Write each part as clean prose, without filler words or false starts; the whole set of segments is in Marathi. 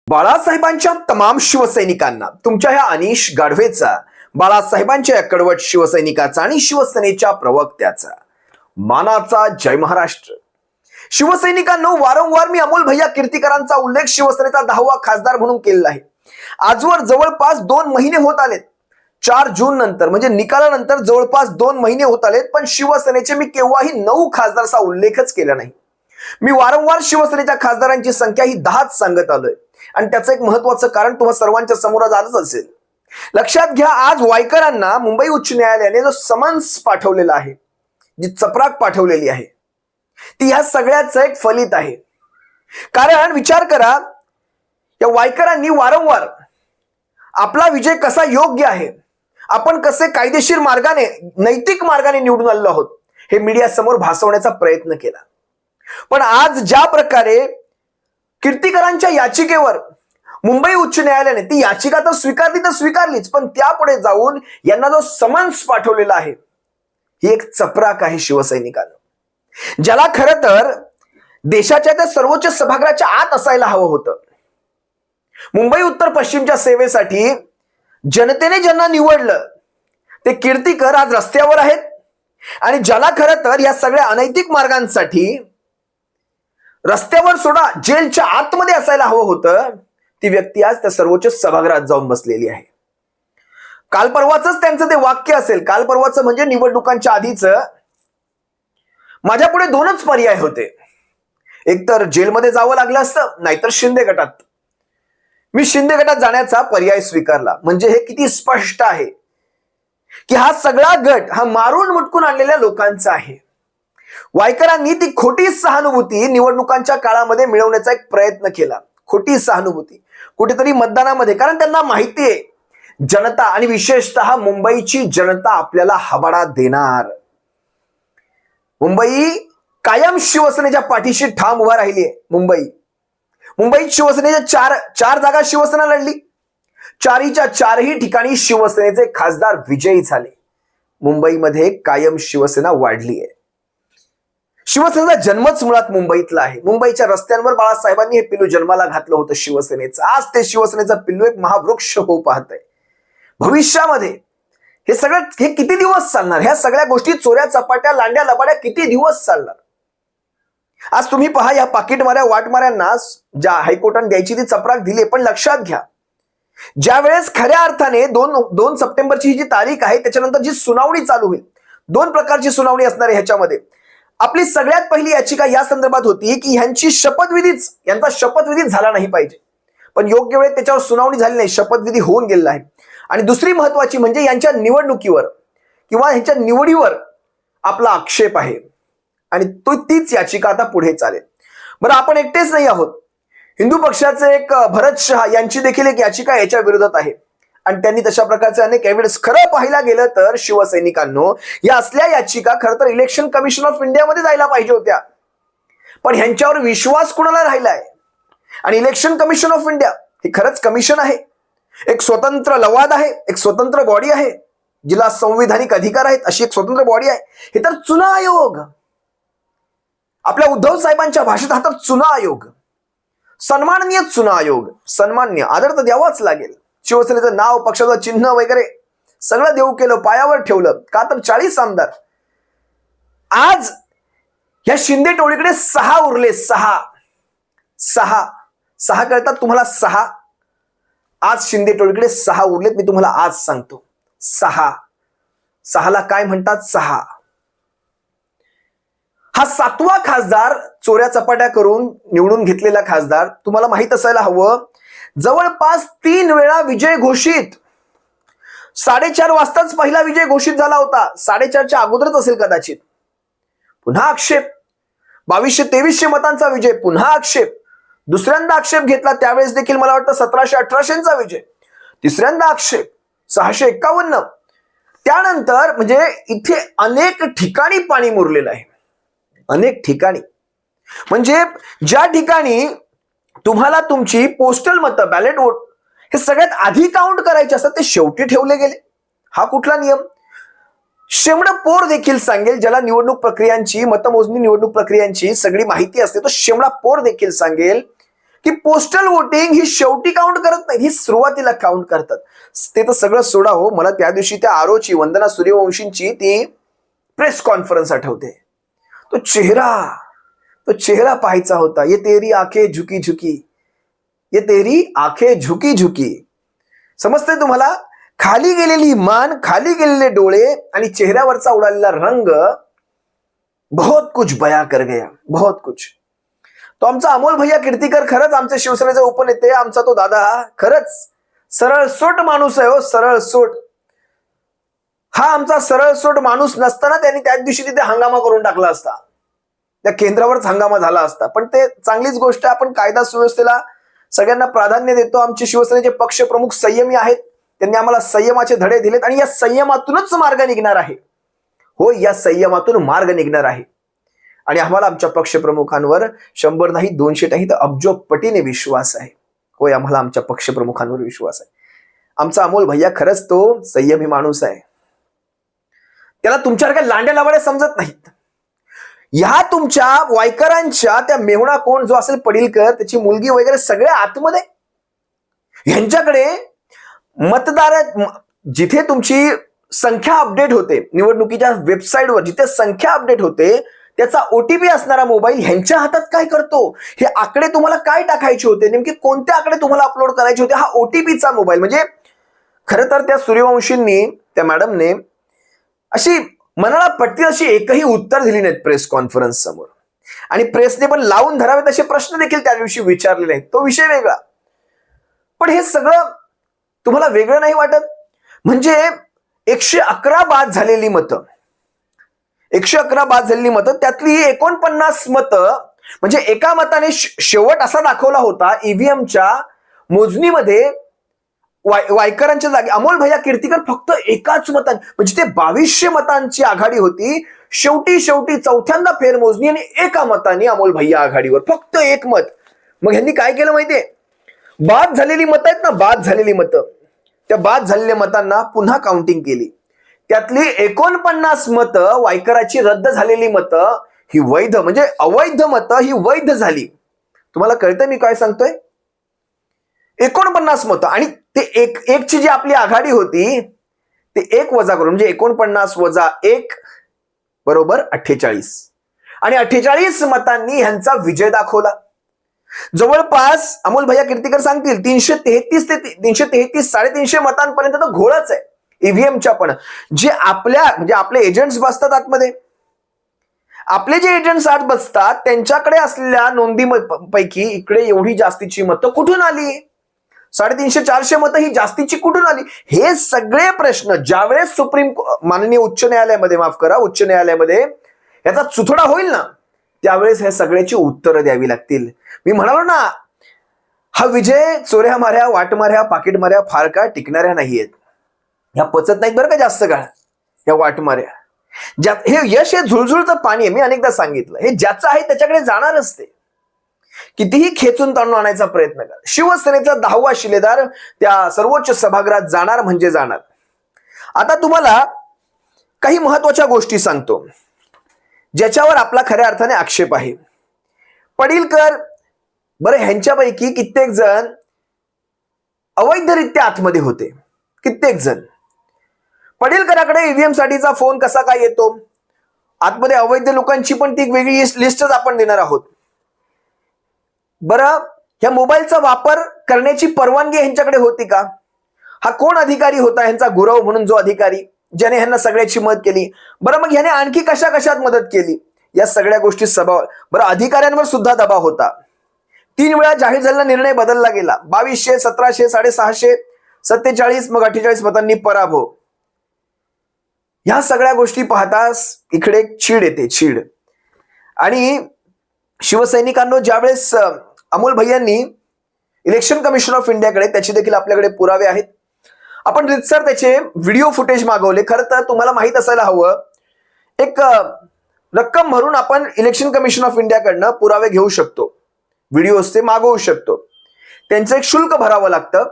बाळासाहेबांच्या तमाम शिवसैनिकांना तुमच्या ह्या अनिश गाढवेचा, बाळासाहेबांच्या या कडवट शिवसैनिकाचा आणि शिवसेनेच्या प्रवक्त्याचा मानाचा जय महाराष्ट्र. शिवसैनिकांनो, वारंवार मी अमोल भैया कीर्तीकरांचा उल्लेख शिवसेनेचा 10वा खासदार म्हणून केलेला आहे. आजवर जवळपास 2 महिने होत आलेत. 4 जून नंतर म्हणजे निकालानंतर जवळपास 2 महिने होत आलेत, पण शिवसेनेचे मी केव्हाही 9 खासदारचा उल्लेखच केला नाही. मी वारंवार शिवसेनेच्या खासदारांची संख्या ही 10च सांगत आलोय आणि त्याचं एक महत्वाचं कारण तुम्हा सर्वांच्या समोर आलंच असेल. लक्षात घ्या, आज वायकरांना मुंबई उच्च न्यायालयाने जो समन्स पाठवलेला आहे, जी चपराक पाठवलेली आहे, ती ह्या सगळ्याचं एक फलित आहे. कारण विचार करा, या वायकरांनी वारंवार आपला विजय कसा योग्य आहे, आपण कसे कायदेशीर मार्गाने, नैतिक मार्गाने निवडून आलेलो आहोत, हे मीडिया समोर भासवण्याचा प्रयत्न केला. पण आज ज्या प्रकारे कीर्तीकरांच्या याचिकेवर मुंबई उच्च न्यायालयाने, ती याचिका तर स्वीकारलीच, पण त्यापुढे जाऊन यांना जो समन्स पाठवलेला आहे, ही एक चपराक आहे शिवसैनिकांना, ज्याला खरं तर देशाच्या त्या सर्वोच्च सभागृहाच्या आत असायला हवं होतं. मुंबई उत्तर पश्चिमच्या सेवेसाठी जनतेने ज्यांना निवडलं ते कीर्तीकर आज रस्त्यावर आहेत, आणि ज्याला खरं तर या सगळ्या अनैतिक मार्गांसाठी रस्त्यावर सोडा, जेलच्या आतमध्ये असायला हवं होतं, ती व्यक्ती आज त्या सर्वोच्च सभागृहात जाऊन बसलेली आहे. काल परवाच त्यांचं ते वाक्य असेल, काल परवाचं म्हणजे निवडणुकांच्या आधीच, माझ्या पुढे 2च पर्याय होते, एकतर जेलमध्ये जावं लागलं असतं, नाहीतर शिंदे गटात. मी शिंदे गटात जाण्याचा पर्याय स्वीकारला. म्हणजे हे किती स्पष्ट आहे की हा सगळा गट हा मारून मुटकून आणलेल्या लोकांचा आहे. वायकरांनी ती खोटी सहानुभूती निवडणुकांच्या काळामध्ये मिळवण्याचा एक प्रयत्न केला. खोटी सहानुभूती कुठेतरी मतदानामध्ये, कारण त्यांना माहिती आहे जनता आणि विशेषतः मुंबईची जनता आपल्याला हबाडा देणार. मुंबई कायम शिवसेनेच्या पाठीशी ठाम उभा राहिली आहे. मुंबईत शिवसेनेच्या चार जागा शिवसेना लढली, 4च्या 4ही ठिकाणी शिवसेनेचे खासदार विजयी झाले. मुंबईमध्ये कायम शिवसेना वाढली आहे. शिवसेनेचा जन्मच मुळात मुंबईतला आहे. मुंबईच्या रस्त्यांवर बाळासाहेबांनी हे पिल्लू जन्माला घातलं होतं शिवसेनेचं. आज ते शिवसेनेचं पिल्लू एक महावृक्ष होऊ पाहतंय. भविष्यामध्ये हे किती दिवस चालणार? ह्या सगळ्या गोष्टी, चोऱ्या चपाट्या, लांड्या लबाड्या किती दिवस चालणार? आज तुम्ही पहा, या पाकिटमाऱ्या वाटमाऱ्यांना ज्या हायकोर्टाने द्यायची ती चपराक दिली, पण लक्षात घ्या, ज्या वेळेस खऱ्या अर्थाने 2 सप्टेंबरची जी तारीख आहे, त्याच्यानंतर जी सुनावणी चालू होईल, 2 प्रकारची सुनावणी असणार आहे ह्याच्यामध्ये. आपली सगळ्यात पहिली याचिका या संदर्भात होती की यांचा शपथविधीच झाला नाही पाहिजे, पण योग्य वेळेत त्याच्यावर सुनावणी झाली नाही, शपथविधी होऊन गेलेला आहे. आणि दुसरी महत्वाची म्हणजे यांच्या निवडणुकीवर किंवा यांच्या निवडीवर आपला आक्षेप आहे, आणि तीच याचिका आता पुढे चालेल. बरं, आपण एकटेच नाही आहोत. हिंदू पक्षाचे एक भरत शहा यांची देखील एक याचिका याच्या विरोधात आहे, आणि त्यांनी तशा प्रकारचे अनेक एव्हिडन्स, खरं पाहायला गेलं तर शिवसैनिकांनो, या असल्या याचिका खरं तर इलेक्शन कमिशन ऑफ इंडियामध्ये जायला पाहिजे होत्या, पण ह्यांच्यावर विश्वास कुणाला राहिलाय? आणि इलेक्शन कमिशन ऑफ इंडिया हे खरंच कमिशन आहे, एक स्वतंत्र लवाद आहे, एक स्वतंत्र बॉडी आहे, जिला संविधानिक अधिकार आहेत, अशी एक स्वतंत्र बॉडी आहे. हे तर चुना आयोग, आपल्या उद्धव साहेबांच्या भाषेत हा तर चुना आयोग, सन्माननीय चुना आयोग, सन्मान्य, आदर तर द्यावाच लागेल. शिवसेनेचं नाव, पक्षाचं चिन्ह वगैरे सगळं देऊ केलं, पायावर ठेवलं, का तर 40 आमदार. आज या शिंदे टोळीकडे 6 उरले. 6 कळतात तुम्हाला? 6 आज शिंदे टोळीकडे 6 उरलेत. मी तुम्हाला आज सांगतो, 6ला काय म्हणतात? 6. हा 7वा खासदार, चोऱ्या चपाट्या करून निवडून घेतलेला खासदार. तुम्हाला माहित असायला हवं, जवळपास 3 वेळा विजय घोषित. 4:30 वाजताच पहिला विजय घोषित झाला होता, 4:30च्या अगोदरच असेल कदाचित. पुन्हा आक्षेप, 2200-2300 मतांचा विजय, पुन्हा आक्षेप. दुसऱ्यांदा आक्षेप घेतला, त्यावेळेस देखील मला वाटतं 1700-1800चा विजय. तिसऱ्यांदा आक्षेप, 651. त्यानंतर म्हणजे इथे अनेक ठिकाणी पाणी मुरलेलं आहे, अनेक ठिकाणी. म्हणजे ज्या ठिकाणी तुम्हाला तुमची पोस्टल मतं, बॅलेट वोट हे सगळ्यात आधी काउंट करायचे असतात, ते शेवटी ठेवले गेले. हा कुठला नियम? शेमड पोर देखील सांगेल, ज्याला निवडणूक प्रक्रियांची, मतमोजणी निवडणूक प्रक्रियांची सगळी माहिती असते, तो शेमडा पोर देखील सांगेल की पोस्टल वोटिंग ही शेवटी काउंट करत नाही, ही सुरुवातीला काउंट करतात. ते तर सगळं सोडा हो, मला त्या दिवशी त्या आरोची वंदना सूर्यवंशींची ती प्रेस कॉन्फरन्स आठवते. तो चेहरा पाहायचा होता. ये तेरी आंखें झुकी झुकी, ये तेरी आंखें झुकी झुकी. समजतंय तुम्हाला? खाली गेलेली मान, खाली गेलेले डोळे आणि चेहऱ्यावरचा उडालेला रंग बहुत कुछ बया कर गया, बहुत कुछ. तो आमचा अमोल भैया कीर्तीकर खरंच आमचे शिवसेनेचे उपनेते, आमचा तो दादा खरंच सरळसोट माणूस आहे हो, सरळसोट. हा आमचा सरळसोट माणूस नसताना त्यांनी त्याच दिवशी तिथे हंगामा करून टाकला असता, त्या केंद्रावरच हंगामा झाला असता. पण ते चांगलीच गोष्ट आहे, आपण कायदा सुव्यवस्थेला सगळ्यांना प्राधान्य देतो. आमचे शिवसेनेचे पक्षप्रमुख संयमी आहेत, त्यांनी आम्हाला संयमाचे धडे दिलेत आणि या संयमातूनच मार्ग निघणार आहे. हो, या संयमातून मार्ग निघणार आहे आणि आम्हाला आमच्या पक्षप्रमुखांवर 100 नाही 200 नाही तर अब्जोपटीने विश्वास आहे. होय, आम्हाला आमच्या पक्षप्रमुखांवर विश्वास आहे. आमचा अमोल भैया खरंच तो संयमी माणूस आहे. त्याला तुमच्यासारख्या लांड्या लावाड्या समजत नाहीत. ह्या तुमच्या वायकरांच्या त्या मेहुणा कोण जो असेल पडीलकर, त्याची मुलगी वगैरे सगळे आतमध्ये, ह्यांच्याकडे मतदार जिथे तुमची संख्या अपडेट होते, निवडणुकीच्या वेबसाईटवर जिथे संख्या अपडेट होते, त्याचा ओटीपी असणारा मोबाईल ह्यांच्या हातात काय करतो? हे आकडे तुम्हाला काय टाकायचे होते, नेमके कोणते आकडे तुम्हाला अपलोड करायचे होते, हा ओटीपीचा मोबाईल. म्हणजे खरं तर त्या सूर्यवंशींनी, त्या मॅडमने अशी मनाला पटतील अशी एकही उत्तर दिली नाहीत प्रेस कॉन्फरन्स समोर. आणि प्रेसने पण लावून धरावेत असे प्रश्न देखील त्या दिवशी विचारले नाहीत. तो विषय वेगळा. पण हे सगळं तुम्हाला वेगळं नाही वाटत? म्हणजे 111 बाद झालेली मतं, 111 बाद झालेली मतं, त्यातली 49 मतं, म्हणजे एका मताने शेवट असा दाखवला होता ईव्हीएमच्या मोजणीमध्ये वायकरांच्या जागी अमोल भैया कीर्तीकर फक्त एकाच मताने, म्हणजे ते 2200 मतांची आघाडी होती. शेवटी चौथ्यांदा फेरमोजणी आणि एका मताने अमोल भैया आघाडीवर, फक्त एक मत. मग ह्यांनी काय केलं माहितीये? बाद झालेली मतं आहेत ना, बाद झालेली मतं, त्या बाद झालेल्या मतांना पुन्हा काउंटिंग केली. त्यातली 49 मतं वायकराची रद्द झालेली मतं ही वैध, म्हणजे अवैध मतं ही वैध झाली. तुम्हाला कळतंय मी काय सांगतोय? 49 मतं आणि ते एकची जी आपली आघाडी होती ते 1 वजा करून, म्हणजे 49 वजा 1 बरोबर 48, आणि 48 मतांनी ह्यांचा विजय दाखवला. जवळपास अमोल भैया कीर्तीकर सांगतील 333 ते 333 350 मतांपर्यंत तो घोळच आहे ईव्हीएमच्या. पण जे म्हणजे आपले एजंट्स बसतात आतमध्ये, आपले जे एजंट्स आत बसतात त्यांच्याकडे असलेल्या नोंदी पैकी इकडे एवढी जास्तीची मतं कुठून आली? 350-400 मतं ही जास्तीची कुठून आली? हे सगळे प्रश्न ज्यावेळेस माननीय उच्च न्यायालयामध्ये याचा चुथडा होईल ना, त्यावेळेस हे सगळ्याची उत्तरं द्यावी लागतील. मी म्हणालो ना, हा विजय चोऱ्या माऱ्या, वाटमाऱ्या, पाकिट माऱ्या फार काळ टिकणाऱ्या नाहीयेत. ह्या पचत नाहीत बरं का जास्त काळ, या वाटमाऱ्या. हे यश हे झुळझुळतं पाणी आहे. मी अनेकदा सांगितलं, हे ज्याचं आहे त्याच्याकडे जाणारच. ते कितीही खेचून ताणून आणायचा प्रयत्न करा. शिवसेनेचा 10वा शिलेदार त्या सर्वोच्च सभागृहात जाणार म्हणजे जाणार. आता तुम्हाला काही महत्वाच्या गोष्टी सांगतो ज्याच्यावर आपला खऱ्या अर्थाने आक्षेप आहे. पडीलकर बरं, ह्यांच्यापैकी कित्येक जण अवैधरित्या आतमध्ये होते, कित्येक जण. पडीलकराकडे ईव्हीएम साठीचा फोन कसा काय येतो? आतमध्ये अवैध लोकांची पण ती वेगळी लिस्टच आपण देणार आहोत. बरं, ह्या मोबाईलचा वापर करण्याची परवानगी ह्यांच्याकडे होती का? हा कोण अधिकारी होता ह्यांचा गुरव म्हणून, जो अधिकारी ज्याने ह्यांना सगळ्याची मदत केली? बरं, मग ह्याने आणखी कशात मदत केली? या सगळ्या गोष्टी बरं, अधिकाऱ्यांवर सुद्धा दबाव होता. 3 वेळा जाहीर झालेला निर्णय बदलला गेला. 2200, 1700, 650, 47, मग 48 मतांनी पराभव. ह्या सगळ्या गोष्टी पाहताच इकडे चीड येते, चीड. आणि शिवसैनिकांनो, ज्यावेळेस अमोल भैयांनी इलेक्शन कमिशन ऑफ इंडियाकडे, त्याचे देखील आपल्याकडे पुरावे आहेत, आपण रितसर त्याचे व्हिडिओ फुटेज मागवले. खरं तर तुम्हाला माहित असायला हवं, एक रक्कम भरून आपण इलेक्शन कमिशन ऑफ इंडियाकडनं पुरावे घेऊ शकतो, व्हिडिओज ते मागवू शकतो. त्यांचं एक शुल्क भरावं लागतं.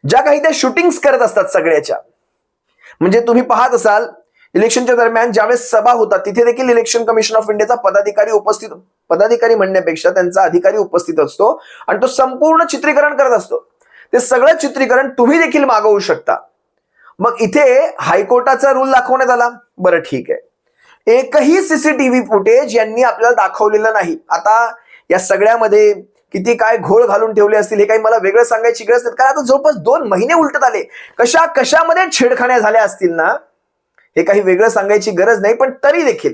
ज्या काही त्या शूटिंग्स करत असतात सगळ्याच्या, म्हणजे तुम्ही पाहत असाल इलेक्शनच्या दरम्यान ज्यावेळेस सभा होतात तिथे देखील इलेक्शन कमिशन ऑफ इंडियाचा पदाधिकारी उपस्थित पदाधिकारी म्हणण्यापेक्षा त्यांचा अधिकारी उपस्थित असतो आणि तो संपूर्ण चित्रीकरण करत असतो. ते सगळं चित्रीकरण तुम्ही देखील मागवू शकता. मग इथे हायकोर्टाचा रूल दाखवण्यात आला. बरं ठीक आहे, एकही सीसीटीव्ही फुटेज यांनी आपल्याला दाखवलेलं नाही. आता या सगळ्यामध्ये किती काय घोळ घालून ठेवले असतील हे काही मला वेगळं सांगायची गरज नाही, कारण आता जवळपास 2 महिने उलटत आले. कशामध्ये छेडखान्या झाल्या असतील ना, हे काही वेगळं सांगायची गरज नाही. पण तरी देखील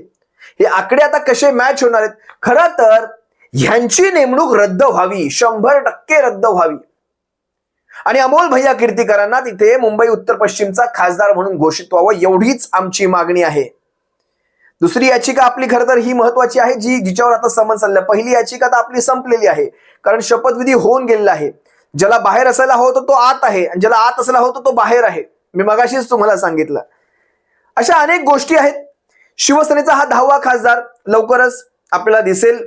हे आकडे आता कसे मॅच होणार आहेत? खरं तर ह्यांची नेमणूक रद्द व्हावी, 100% रद्द व्हावी आणि अमोल भैया कीर्तीकरांना तिथे मुंबई उत्तर पश्चिमचा खासदार म्हणून घोषित व्हावं, एवढीच आमची मागणी आहे. दुसरी याचिका आपली खरं तर ही महत्वाची आहे, जिच्यावर आता समन्स आलं. पहिली याचिका तर आपली संपलेली आहे, कारण शपथविधी होऊन गेलेला आहे. ज्याला बाहेर असायला हवं होतं तो आत आहे आणि ज्याला आत असायला हवं होतं तो बाहेर आहे. मी मगाशीच तुम्हाला सांगितलं. अशा अनेक गोष्टी आहेत. शिवसेनेचा हा 10वा खासदार लवकरच आपल्याला दिसेल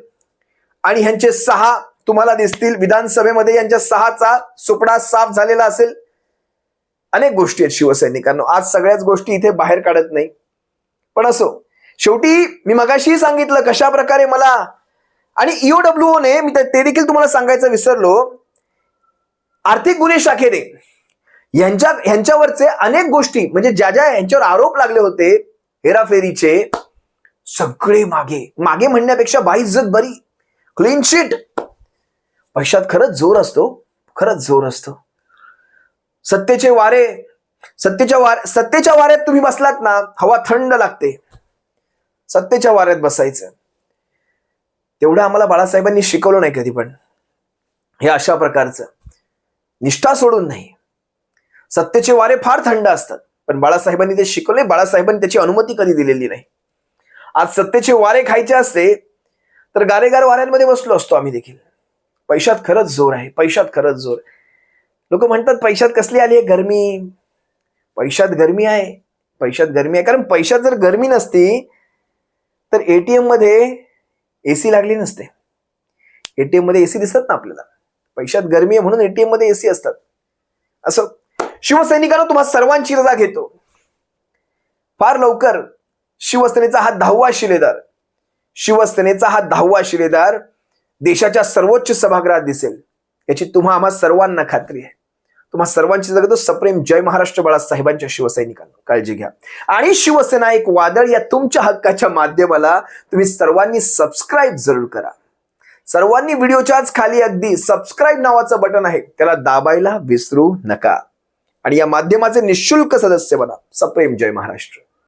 आणि ह्यांचे 6 तुम्हाला दिसतील. विधानसभेमध्ये यांच्या 6चा सुपडा साफ झालेला असेल. अनेक गोष्टी आहेत शिवसैनिकांनो. आज सगळ्याच गोष्टी इथे बाहेर काढत नाही, पण असो, शेवटी मी मगाशी सांगितलं कशा प्रकारे मला आणि EOWO ने, मी ते देखील तुम्हाला सांगायचं विसरलो, आर्थिक गुन्हे शाखेने ह्यांच्यावरचे अनेक गोष्टी, म्हणजे ज्या यांच्यावर आरोप लागले होते हेराफेरीचे, सगळे मागे म्हणण्यापेक्षा बाईज्जत बरी, क्लीन शीट. पैशात खरंच जोर असतो, खरंच जोर असतो. सत्तेच्या वाऱ्यात तुम्ही बसलात ना, हवा थंड लागते. सत्तेच्या वाऱ्यात बसायचं तेवढं आम्हाला बाळासाहेबांनी शिकवलं नाही कधी. पण हे अशा प्रकारचं निष्ठा सोडून नाही. सत्तेचे वारे फार थंड असतात, पण बाळासाहेबांनी ते शिकवले. बाळासाहेबांनी त्याची अनुमती कधी दिलेली नाही. आज सत्तेचे वारे खायचे असते तर गारेगार वाऱ्यांमध्ये बसलो असतो आम्ही देखील. पैशात खरंच जोर आहे, पैशात खरंच जोर. लोक म्हणतात पैशात कसली आली आहे गरमी. पैशात गरमी आहे, पैशात गरमी आहे. कारण पैशात जर गरमी नसती तर एटीएम मध्ये एसी लागली नसते. एटीएम मध्ये एसी दिसतात ना आपल्याला. पैशात गरमी आहे म्हणून एटीएम मध्ये एसी असतात. असं शिवसैनिकांना तुम्हा सर्वांची रजा घेतो. फार लवकर शिवसेनेचा हा 10वा शिलेदार देशाच्या सर्वोच्च सभागृहात दिसेल, याची तुम्हा आम्हा सर्वांना खात्री आहे. तुम्हा सर्वांची जगतो सप्रेम जय महाराष्ट्र. बाळासाहेबांच्या शिवसैनिकांना काळजी घ्या. आणि शिवसेना एक वादळ या तुमच्या हक्काच्या माध्यमाला तुम्ही सर्वांनी सबस्क्राईब जरूर करा. सर्वांनी व्हिडिओच्याच खाली अगदी सबस्क्राईब नावाचं बटन आहे, त्याला दाबायला विसरू नका आणि या माध्यमाचे निःशुल्क सदस्य बना. सप्रेम जय महाराष्ट्र.